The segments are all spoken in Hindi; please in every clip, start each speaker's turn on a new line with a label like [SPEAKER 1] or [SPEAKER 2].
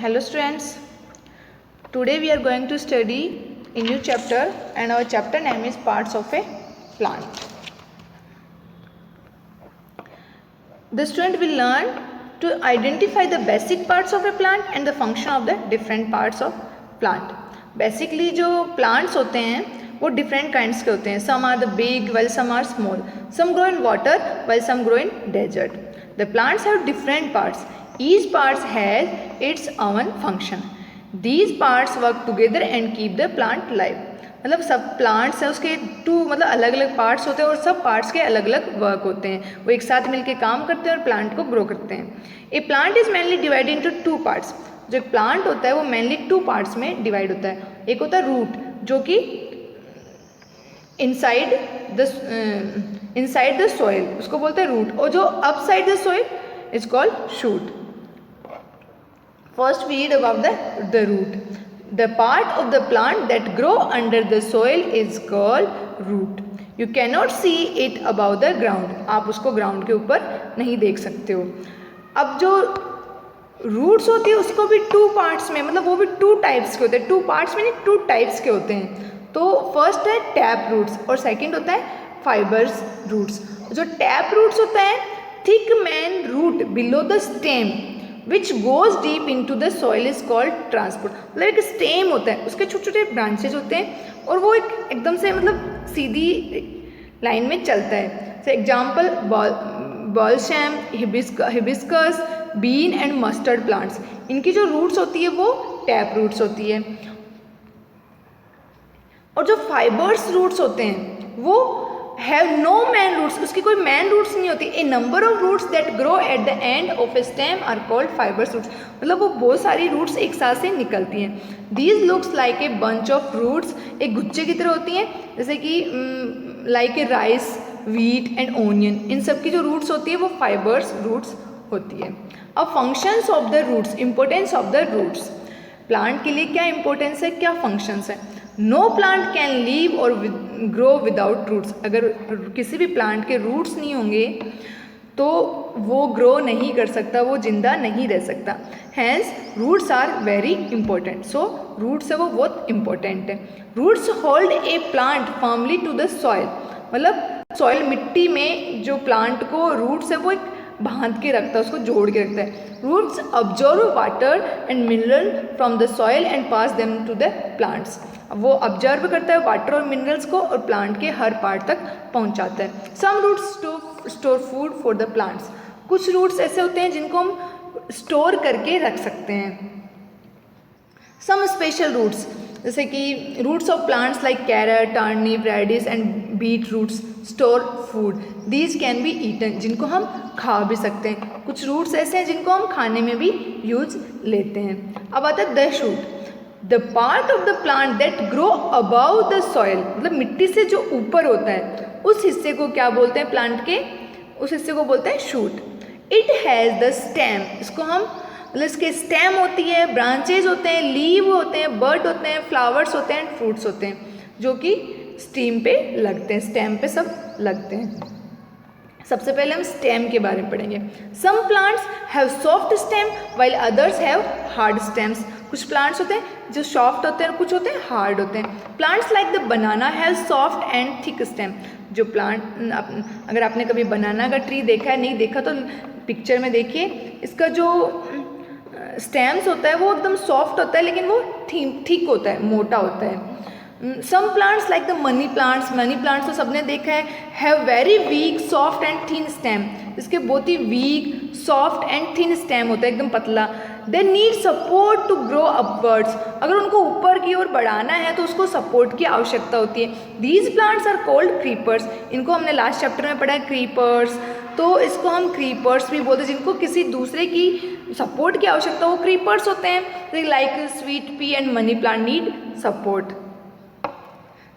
[SPEAKER 1] Hello students, today we are going to study a new chapter and our chapter name is parts of a plant. The student will learn to identify the basic parts of a plant and the function of the different parts of plant. Basically जो plants होते हैं वो different kinds के होते हैं. Some are the big while some are small. Some grow in water while some grow in desert. The plants have different parts. Each part has its own function. These parts work together and keep the plant alive. मतलब सब प्लांट्स है उसके मतलब अलग अलग पार्ट्स होते हैं और सब पार्ट्स के अलग अलग वर्क होते हैं, वो एक साथ मिलके काम करते हैं और प्लांट को ग्रो करते हैं. A plant is mainly divided into two parts. जो एक प्लांट होता है वो मेनली टू पार्ट्स में डिवाइड होता है. एक होता है रूट जो कि इनसाइड द सॉइल उसको बोलते हैं रूट, और जो upside the soil is called shoot. First we read about the root. The part of the plant that grow under the soil is called root. You cannot see it above the ground. आप उसको ग्राउंड के ऊपर नहीं देख सकते हो. अब जो रूट्स होती है उसको भी टू पार्ट्स में, मतलब वो भी टू टाइप्स के होते हैं. टू पार्ट्स में नहीं, टू टाइप्स के होते हैं. तो फर्स्ट है टैप रूट्स और सेकंड होता है फाइबर्स रूट्स. जो टैप रूट्स होता है thick main root below the stem which goes deep into the soil is called transport. मतलब एक स्टेम होता है, उसके छोटे छोटे ब्रांचेज होते हैं और वो एकदम से मतलब सीधी लाइन में चलता है. For example balsam, hibiscus, bean and mustard plants, इनकी जो रूट्स होती है वो टैप रूट्स होती है. और जो फाइबर्स रूट्स होते हैं वो हैव नो मैन रूट्स, उसकी कोई मैन रूट्स नहीं होती. A number of roots that grow at the end of a stem are called fibres roots. मतलब वो बहुत सारी रूट्स एक साथ से निकलती हैं. These looks like a bunch of roots, एक गुच्छे की तरह होती हैं, जैसे कि like a rice, wheat and onion. इन सब की जो रूट्स होती है वो फाइबर्स रूट्स होती है. अब functions of the roots, importance of the roots. Plant के लिए क्या इंपॉर्टेंस है, क्या फंक्शंस है. No plant can live or grow without roots. अगर किसी भी प्लांट के रूट्स नहीं होंगे तो वो ग्रो नहीं कर सकता, वो जिंदा नहीं रह सकता. Hence roots are very important. So roots है वो बहुत इंपॉर्टेंट है. Roots hold a plant firmly to the soil. मतलब सॉइल मिट्टी में जो प्लांट को रूट्स है वो एक बांध के रखता है, उसको जोड़ के रखता है. Roots observe water and mineral from the soil and pass them to the plants. वो ऑब्जर्व करता है वाटर और मिनरल्स को और प्लांट के हर पार्ट तक पहुंचाता है. Some roots store food for the plants. कुछ रूट्स ऐसे होते हैं जिनको हम स्टोर करके रख सकते हैं. सम स्पेशल रूट्स जैसे कि roots of plants like carrot, turnip, radish and beet roots store food. These can be eaten, जिनको हम खा भी सकते हैं. कुछ रूट्स ऐसे हैं जिनको हम खाने में भी यूज लेते हैं. अब आता है the shoot. The part of the plant that grow about the soil, मतलब मिट्टी से जो ऊपर होता है उस हिस्से को क्या बोलते हैं, प्लांट के उस हिस्से को बोलते हैं shoot. It has the stem. इसको हम मतलब इसके स्टेम होती है, ब्रांचेज होते हैं, लीव होते हैं, बर्ड होते हैं, फ्लावर्स होते हैं, फ्रूट्स होते हैं जो कि स्टीम पे लगते हैं, स्टेम पे सब लगते हैं. सबसे पहले हम स्टेम के बारे में पढ़ेंगे. Some plants have soft stem while others have hard stems. कुछ प्लांट्स होते हैं जो सॉफ्ट होते हैं और कुछ होते हैं हार्ड होते हैं. Plants like the banana have soft and thick stem. जो प्लांट, अगर आपने कभी बनाना का ट्री देखा है, नहीं देखा तो पिक्चर में देखिए, इसका जो स्टेम्स होता है वो एकदम सॉफ्ट होता है लेकिन वो थिक होता है, मोटा होता है. Some plants like the money plants तो सबने देखा है, have very weak soft and thin stem. इसके बहुत ही weak soft and thin stem होता है, एकदम पतला. They need support to grow upwards. अगर उनको ऊपर की ओर बढ़ाना है तो उसको सपोर्ट की आवश्यकता होती है. These plants are called creepers. इनको हमने लास्ट चैप्टर में पढ़ा है क्रीपर्स, तो इसको हम क्रीपर्स भी बोलते हैं. जिनको किसी दूसरे की सपोर्ट की आवश्यकता हो क्रीपर्स होते हैं. Like sweet pea and money plant need support.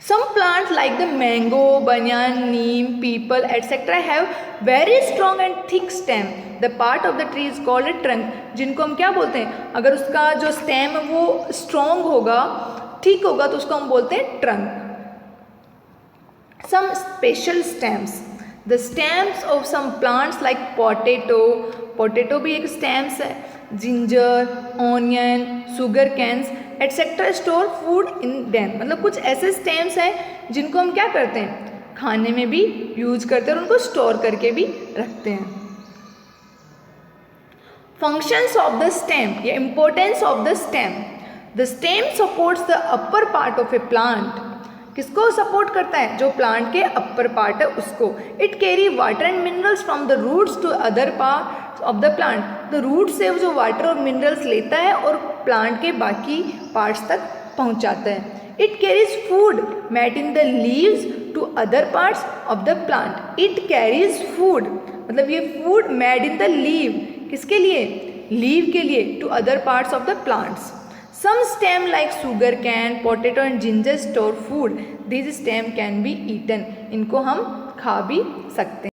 [SPEAKER 1] Some plants like the mango, banyan, neem, peepal, etc. have very strong and thick stem. The part of the tree is called a trunk. जिनको हम क्या बोलते हैं, अगर उसका जो स्टेम है वो strong होगा, ठीक होगा तो उसको हम बोलते हैं trunk. Some special stems. The stems of some plants like potato भी एक stems है, ginger, onion, sugar cans etcetera store food in them. मतलब कुछ ऐसे स्टेम्स हैं जिनको हम क्या करते हैं, खाने में भी यूज करते हैं और उनको स्टोर करके भी रखते हैं। फंक्शंस ऑफ द स्टेम या importance of the stem. The stem supports the upper part of a plant. किसको सपोर्ट करता है, जो प्लांट के अपर पार्ट है उसको। It carry water and minerals from the roots to other part of the plant. The root से वो जो वाटर और मिनरल्स लेता है और प्लांट के बाकी पार्ट्स तक पहुंचाता है। It carries food made in the leaves to other parts of the plant. It carries food मतलब ये food made in the leave, किसके लिए, लीव के लिए, to other parts of the plants. Some stem like sugar cane, potato and ginger store food. These stem can be eaten. इनको हम खा भी सकते हैं।